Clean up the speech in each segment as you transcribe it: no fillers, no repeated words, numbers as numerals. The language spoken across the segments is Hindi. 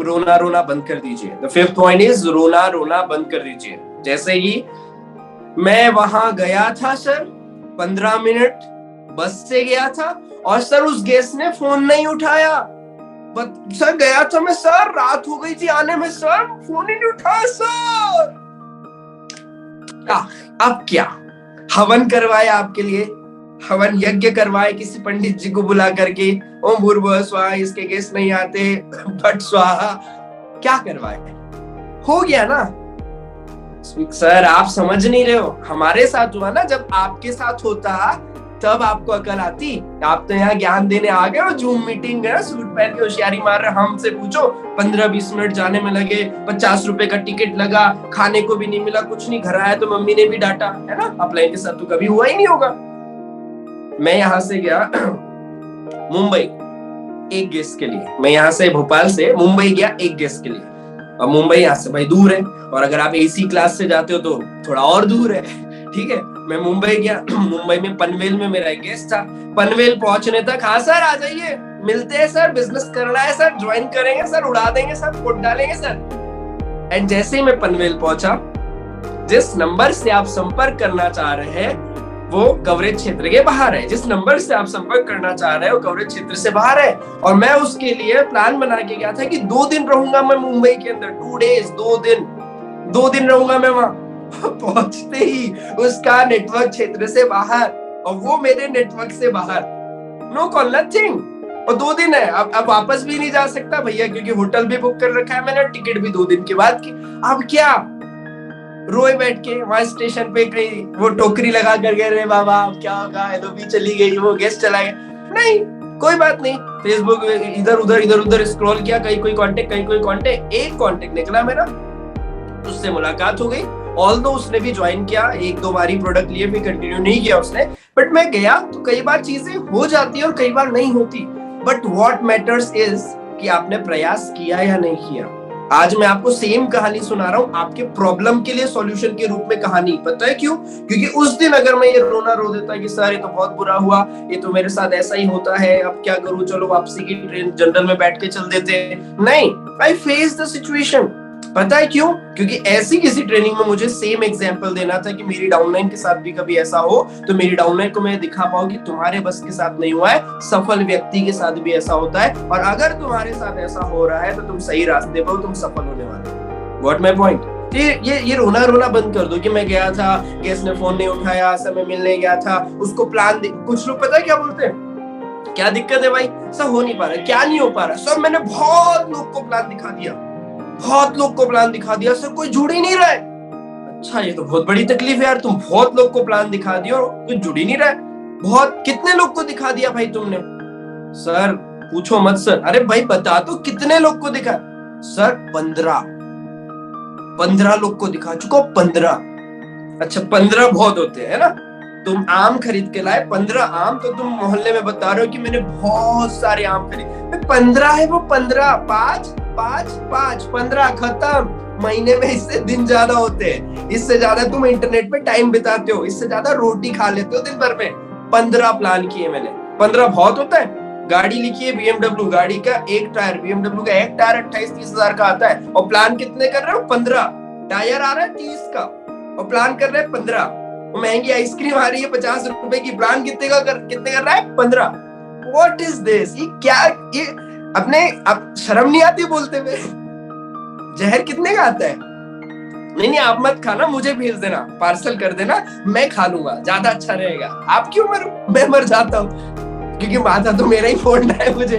रोना रोना बंद कर दीजिए। द फिफ्थ पॉइंट इज रोना रोना बंद कर दीजिए। जैसे ही मैं वहां गया था सर, 15 मिनट बस से गया था, और सर उस गेस्ट ने फोन नहीं उठाया। सर गया था मैं सर, रात हो गई थी आने में सर, फोन ही नहीं उठाया सर। अब क्या हवन करवाए आपके लिए, हवन यज्ञ करवाए किसी पंडित जी को बुला करके, ओम भूर्भुवः स्वाहा, इसके गेस्ट नहीं आते बट स्वाहा, क्या करवाए, हो गया ना। सर आप समझ नहीं रहे हो, हमारे साथ हुआ ना, जब आपके साथ होता तब आपको अकल आती। आप तो यहाँ ज्ञान देने आ गए हो, जूम मीटिंग है, सूट पहन के होशियारी मार रहे। हमसे पूछो 15-20 मिनट जाने में लगे, 50 रुपए का टिकट लगा, खाने को भी नहीं मिला, कुछ नहीं, घर आया तो मम्मी ने भी डांटा, है ना। अपलाइन के साथ तो कभी हुआ ही नहीं होगा। मैं यहाँ से गया मुंबई एक गेस्ट के लिए, मैं यहाँ से भोपाल से मुंबई गया एक गेस्ट के लिए। अब मुंबई यहाँ से भाई दूर है, और अगर आप एसी क्लास से जाते हो तो थोड़ा और दूर है, ठीक है। मैं मुंबई गया, मुंबई में पनवेल में मेरा एक गेस्ट था। पनवेल पहुंचने तक, हाँ सर आ जाइए, मिलते हैं सर, बिजनेस करना है सर, ज्वाइन करेंगे सर, उड़ा देंगे सर, वोट डालेंगे सर। एंड जैसे ही मैं पनवेल पहुंचा, जिस नंबर से आप संपर्क करना चाह रहे हैं वो कवरेज क्षेत्र के बाहर है, जिस नंबर से आप संपर्क करना चाह रहे हैं वो कवरेज क्षेत्र से बाहर है। और मैं उसके लिए प्लान बना के गया था कि 2 दिन रहूंगा मैं मुंबई के अंदर, 2 डेज, 2 दिन रहूंगा मैं वहां। पहुंचते ही उसका नेटवर्क क्षेत्र से बाहर, और वो मेरे नेटवर्क से बाहर, नो कॉल नथिंग। और 2 दिन है, अब वापस भी नहीं जा सकता भैया, क्योंकि होटल भी बुक कर रखा है मैंने, टिकट भी 2 दिन के बाद की। अब क्या, रोए बैठ के वहां स्टेशन पे, कहीं वो टोकरी लगा कर गए, रे बाबा क्या होगा, एलओबी चली गई, वो गेस्ट चला गया, नहीं कोई बात नहीं। फेसबुक इधर उधर स्क्रॉल किया, कहीं कोई कांटेक्ट, एक कांटेक्ट निकला मेरा, उससे मुलाकात हो गई। ऑल्दो उसने भी ज्वाइन किया, 1-2 बार ही प्रोडक्ट लिए, फिर कंटिन्यू नहीं किया उसने। बट मैं गया तो कई बार चीजें हो जाती है और कई बार नहीं होती। बट व्हाट मैटर्स इज कि आपने प्रयास किया या नहीं किया। आज मैं आपको सेम कहानी सुना रहा हूँ, आपके प्रॉब्लम के लिए सॉल्यूशन के रूप में कहानी। पता है क्यों? क्योंकि उस दिन अगर मैं ये रोना रो देता कि सर ये तो बहुत बुरा हुआ, ये तो मेरे साथ ऐसा ही होता है, अब क्या करूं, चलो वापसी की ट्रेन जनरल में बैठ के चल देते, नहीं, आई फेस द सिचुएशन। पता है क्यों? क्योंकि ऐसी किसी ट्रेनिंग में मुझे सेम एग्जांपल देना था कि मेरी डाउनलाइन के साथ भी कभी ऐसा हो तो मेरी डाउनलाइन को मैं दिखा पाऊं कि तुम्हारे बस के साथ नहीं हुआ है, सफल व्यक्ति के साथ भी ऐसा होता है, और अगर तुम्हारे साथ ऐसा हो रहा है तो तुम सही रास्ते पर हो, तुम सफल होने वाले हो। What my point? ये रोना रोना बंद कर दो कि मैं गया था, गेस्ट ने फोन नहीं उठाया, समय मिलने गया था, उसको प्लान। कुछ लोग पता है क्या बोलते हैं, क्या दिक्कत है भाई, सब हो नहीं पा रहा, क्या नहीं हो पा रहा, सर मैंने बहुत लोग को प्लान दिखा दिया, बहुत लोग को प्लान दिखा दिया, सर कोई जुड़ ही नहीं रहा है। अच्छा ये तो बहुत बड़ी तकलीफ है यार, तुम बहुत लोग को प्लान दिखा दिया और कोई जुड़ ही नहीं रहा है। बहुत, कितने लोग को दिखा दिया भाई तुमने? सर पूछो मत सर। अरे भाई बता तो कितने लोग को दिखा? सर 15 लोग को दिखा चुका, 15। अच्छा 15 बहुत होते हैं ना, तुम आम खरीद के लाए 15 आम, तो तुम मोहल्ले में बता रहे हो कि मैंने बहुत सारे आम खरीदे। 15 है वो 15, 5 15 खत्म। महीने में इससे दिन ज्यादा होते हैं, इससे ज्यादा तुम इंटरनेट पे टाइम बिताते हो, इससे ज्यादा रोटी खा लेते हो दिन भर में। 15 प्लान किए मैंने, 15 बहुत होता है। गाड़ी लिखी है बीएमडब्ल्यू, गाड़ी का एक टायर, बीएमडब्ल्यू का एक टायर 28-30 हजार का आता है, और प्लान कितने कर रहे हो? 15। टायर आ रहा है 30 का और प्लान कर रहे हैं 15। महंगी आइसक्रीम आ रही है 50 रुपए की, प्लान कितने कर रहा है? 15। What is this? ये क्या, ये अपने अब शर्म नहीं आती बोलते हुए? जहर कितने का आता है? नहीं आप मत खाना, मुझे भेज देना, पार्सल कर देना, मैं खा लूंगा, ज्यादा अच्छा रहेगा। आप क्यों मरो, मैं मर जाता हूँ, क्योंकि माथा तो मेरा ही फोड़ना है मुझे।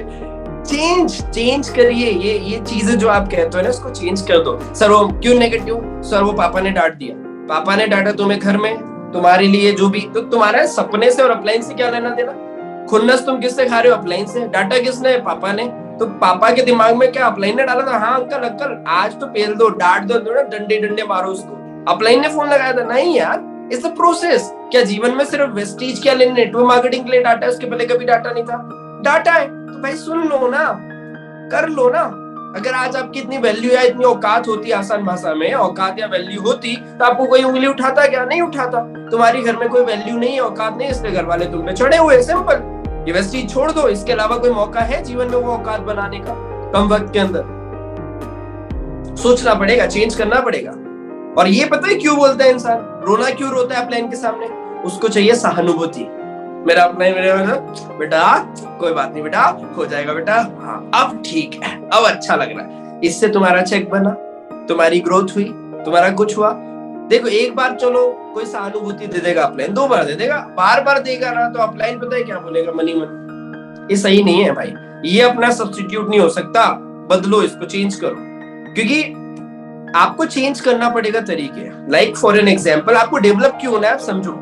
चेंज करिए ये चीजें जो आप कहते हो ना, इसको चेंज कर दो। सर वो क्यों नेगेटिव? सर वो पापा ने डांट दिया, पापा ने डांटा तुम्हें घर में, तुम्हारे लिए जो भी, तो तुम्हारा सपने से और अपलाइन से क्या लेना देना? खुन्नस तुम किससे खा रहे हो? अपलाइन से। डांटा किसने? पापा ने। तो पापा के दिमाग में क्या अपलाइन ने डाला था? हाँ अंकल आज तो पेल दो, डांट दो, डंडे मारो उसको। अपलाइन ने फोन लगाया था? नहीं यार, इट्स अ प्रोसेस। क्या जीवन में सिर्फ वेस्टीज क्या लेने, नेटवर्क मार्केटिंग के लिए डाटा है? उसके पहले कभी डाटा नहीं था? डाटा है तो भाई सुन लो ना, कर लो ना। अगर आज आपकी इतनी वैल्यू या इतनी औकात होती, आसान भाषा में औकात या वैल्यू होती, तो आपको कोई उंगली उठाता क्या? नहीं उठाता। तुम्हारी घर में कोई वैल्यू नहीं है, औकात नहीं, इसलिए घर वाले तुम पे चढ़े हुए, सिंपल। ये वेस्टीज छोड़ दो, इसके अलावा कोई मौका है जीवन में वो औकात बनाने का कम वक्त के अंदर? सोचना पड़ेगा, चेंज करना पड़ेगा। और ये पता है क्यों बोलता है इंसान, रोना क्यों रोता है अपलाइन के सामने? उसको चाहिए सहानुभूति। मेरा अपलाइन मेरे बेटा कोई बात नहीं बेटा, हो जाएगा बेटा, हाँ अब ठीक है, अब अच्छा लग रहा है। इससे तुम्हारा चेक बना, तुम्हारी ग्रोथ हुई, तुम्हारा कुछ हुआ। देखो एक बार चलो कोई सहानुभूति दे देगा अपलाइन, 2 बार दे देगा, बार बार देगा ना तो अपलाइन पता है क्या बोलेगा, मनी मन। ये सही नहीं है भाई, ये अपना सब्स्टिट्यूट नहीं हो सकता, बदलो इसको, चेंज करो। क्योंकि आपको चेंज करना पड़ेगा तरीके। लाइक फॉर एन एग्जांपल, आपको डेवलप क्यों होना है आप समझो।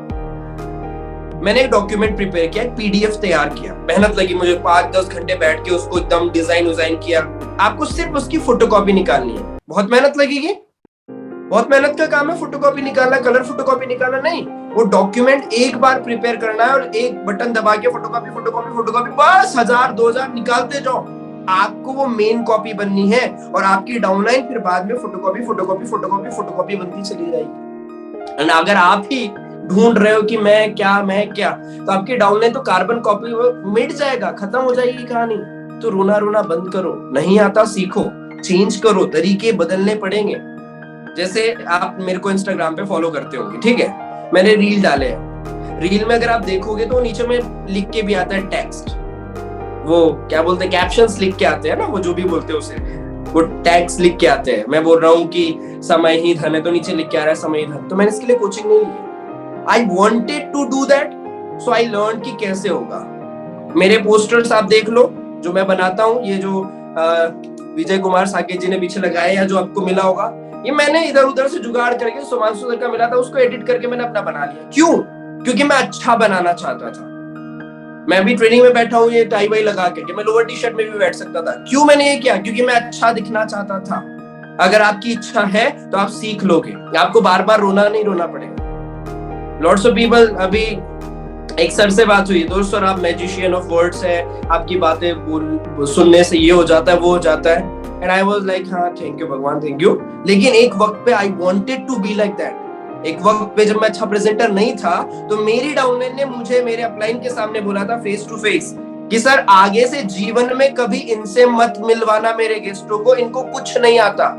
मैंने एक डॉक्यूमेंट प्रिपेयर किया, एक पीडीएफ तैयार किया, मेहनत लगी मुझे, 5-10 घंटे बैठ के उसको एकदम डिजाइन किया। आपको सिर्फ उसकी फोटोकॉपी निकालनी है, बहुत मेहनत लगेगी, बहुत मेहनत का काम है फोटोकॉपी निकालना, कलर फोटोकॉपी निकालना नहीं। वो डॉक्यूमेंट एक बार प्रिपेयर करना है और एक बटन दबा के फोटोकॉपी फोटोकॉपी फोटोकॉपी, बस 1000-2000 निकालते जाओ। आपको वो मेन कॉपी बननी है और आपकी डाउनलाइन फिर बाद में फोटोकॉपी फोटोकॉपी फोटोकॉपी फोटोकॉपी बनती चली जाएगी। और अगर आप ही ढूंढ रहे हो कि मैं क्या तो आपकी डाउनलाइन तो कार्बन कॉपी मिट जाएगा, खत्म हो जाएगी कहानी। तो रोना बंद करो, नहीं आता सीखो, चेंज करो, तरीके बदलने पड़ेंगे। जैसे आप मेरे को इंस्टाग्राम पे फॉलो करते होंगे, ठीक है, मैंने रील डाले हैं, रील में अगर आप देखोगे तो नीचे में लिख के भी आता है टेक्स्ट, वो क्या बोलते हैं, कैप्शंस लिख के आते हैं ना, वो जो भी बोलते हैं उसे, वो टैग्स लिख के आते हैं। मैं बोल रहा हूँ कि समय ही धन है, तो नीचे लिख के आ रहा है समय ही धन। तो मैंने इसके लिए कोचिंग नहीं ली, I wanted to do that, so I learn कि कैसे होगा। मेरे पोस्टर्स आप देख लो जो मैं बनाता हूँ, ये जो विजय कुमार साकेत जी ने पीछे लगाया या जो आपको मिला होगा, ये मैंने इधर उधर से जुगाड़ करके, सुमांशु सर का मिला था, उसको एडिट करके मैंने अपना बना लिया। क्यों? क्योंकि मैं अच्छा बनाना चाहता था। मैं अभी ट्रेनिंग में बैठा हूँ ये टाई वाई लगा के, मैं लोअर टी शर्ट में भी बैठ सकता था। क्यों मैंने ये किया? क्योंकि मैं अच्छा दिखना चाहता था। अगर आपकी इच्छा है तो आप सीख लोगे, आपको बार बार नहीं रोना पड़ेगा। लॉट्स ऑफ पीपल, अभी एक सर से बात हुई, दोस्त सर आप मैजिशियन ऑफ वर्ड्स है, आपकी बातें सुनने से ये हो जाता है वो हो जाता है। एंड आई वाज लाइक हाँ थैंक यू भगवान, थैंक यू। लेकिन एक वक्त पे I wanted to be like that. एक वक्त पे जब मैं अच्छा प्रेजेंटर नहीं था तो मेरी डाउनलाइन ने मुझे मेरे अपलाइन के सामने बोला था फेस टू फेस कि सर आगे से जीवन में कभी इनसे मत मिलवाना मेरे गेस्टों को, इनको कुछ नहीं आता।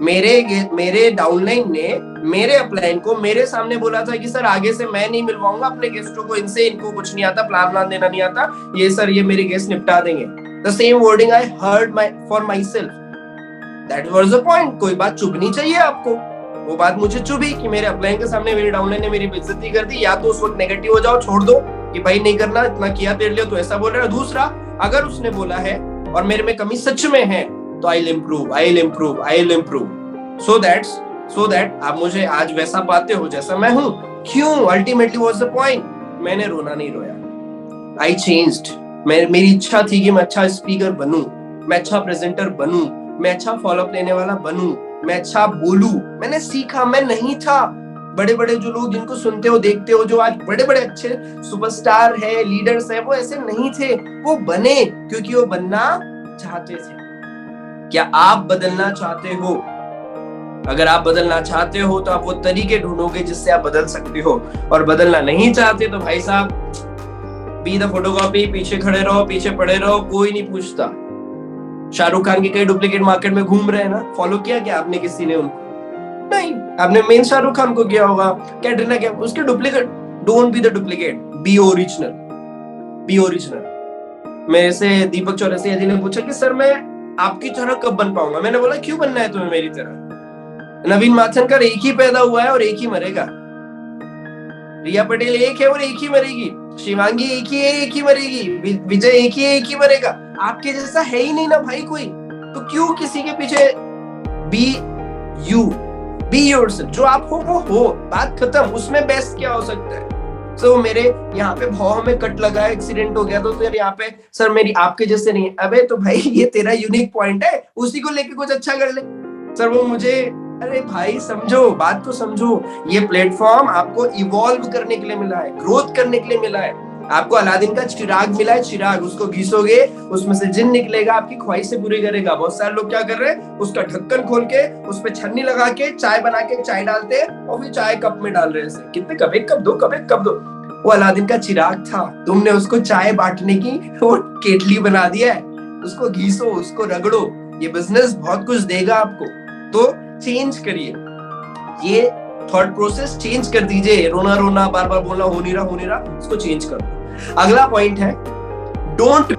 मेरे डाउनलाइन ने मेरे अपलाइन को मेरे सामने बोला था कि सर आगे से मैं नहीं मिलवाऊंगा अपने गेस्टों को इनसे, इनको कुछ नहीं आता, प्लान देना नहीं आता, ये सर ये मेरे गेस्ट निपटा देंगे। The same wording I heard for my self. That was the point. कोई बात चुभनी चाहिए आपको, वो बात मुझे चुभी कि मेरे अपलाइन के सामने मेरी डाउनलाइन ने मेरी बेइज्जती कर दी। या तो उस वक्त नेगेटिव हो जाओ, छोड़ दो कि भाई नहीं करना, इतना किया तेरे लिए तो ऐसा बोल रहा है। दूसरा, अगर उसने बोला है और मेरे में कमी सच में है तो I will improve so that आप मुझे आज वैसा पाते हो जैसा मैं हूं। क्यों? Ultimately what's the point? मैंने रोना नहीं रोया, आई चेंज्ड। मेरी इच्छा थी कि मैं अच्छा स्पीकर बनूं, मैं अच्छा प्रेजेंटर बनूं, मैं अच्छा फॉलोअप लेने वाला बनूं, मैं अच्छा बोलूं। मैंने सीखा, मैं नहीं था। बड़े बड़े जो लोग जिनको सुनते हो देखते हो, जो आज बड़े बड़े अच्छे सुपरस्टार है, लीडर्स है, वो ऐसे नहीं थे, वो बने क्योंकि वो बनना चाहते थे। क्या आप बदलना चाहते हो? अगर आप बदलना चाहते हो तो आप वो तरीके ढूंढोगे जिससे आप बदल सकते हो। और बदलना नहीं चाहते तो भाई साहब बी द फोटोकॉपी, पीछे खड़े रहो, पीछे पड़े रहो, कोई नहीं पूछता। शाहरुख खान के कई डुप्लीकेट मार्केट में घूम रहे हैं ना, फॉलो किया क्या आपने किसी ने उनको? नहीं। आपने मेन शाहरुख खान को किया होगा, कैटरीना क्या, उसके duplicate. Don't be the duplicate, B original. मेरे से दीपक चौरसिया जी ने पूछा कि सर मैं आपकी तरह कब बन पाऊंगा? मैंने बोला क्यों बनना है तुम्हें मेरी तरह? नवीन माथनकर एक ही पैदा हुआ है और एक ही मरेगा। रिया पटेल एक है और एक ही मरेगी। शिवांगी एक ही है, एक ही मरेगी। विजय एक ही है, एक ही मरेगा। आपके जैसा है ही नहीं ना भाई कोई, तो क्यों किसी के पीछे? Be yourself. जो आप हो वो हो, बात खत्म। उसमें बेस्ट क्या हो सकता है? सो मेरे यहाँ पे भाव में कट लगा है, एक्सीडेंट हो गया तो फिर यहाँ पे सर मेरी आपके जैसे नहीं है। अबे तो भाई ये तेरा यूनिक पॉइंट है, उसी को लेके कुछ अच्छा कर ले। सर वो मुझे, अरे भाई समझो, बात को समझो। ये प्लेटफॉर्म आपको इवॉल्व करने के लिए मिला है, ग्रोथ करने के लिए मिला है। आपको अलादीन का चिराग मिला है, चिराग उसको घिसोगे उसमें से जिन निकलेगा, आपकी ख्वाहिश से पूरी करेगा। बहुत सारे लोग क्या कर रहे हैं, उसका ढक्कन खोल के उस पे छन्नी लगा के चाय बना के चाय डालते हैं और फिर चाय कप में डाल रहे हैं। कितने कप? एक कप, 2 कप, 1 कप, 2। वो अलादीन का चिराग था, तुमने उसको चाय बांटने की वो केटली बना दिया है। उसको घिसो, उसको रगड़ो, ये बिजनेस बहुत कुछ देगा आपको। तो चेंज करिए, ये थॉट प्रोसेस चेंज कर दीजिए। रोना रोना बार बार बोलना हो नहीं रहा, इसको चेंज कर दो। अगला पॉइंट है, डोंट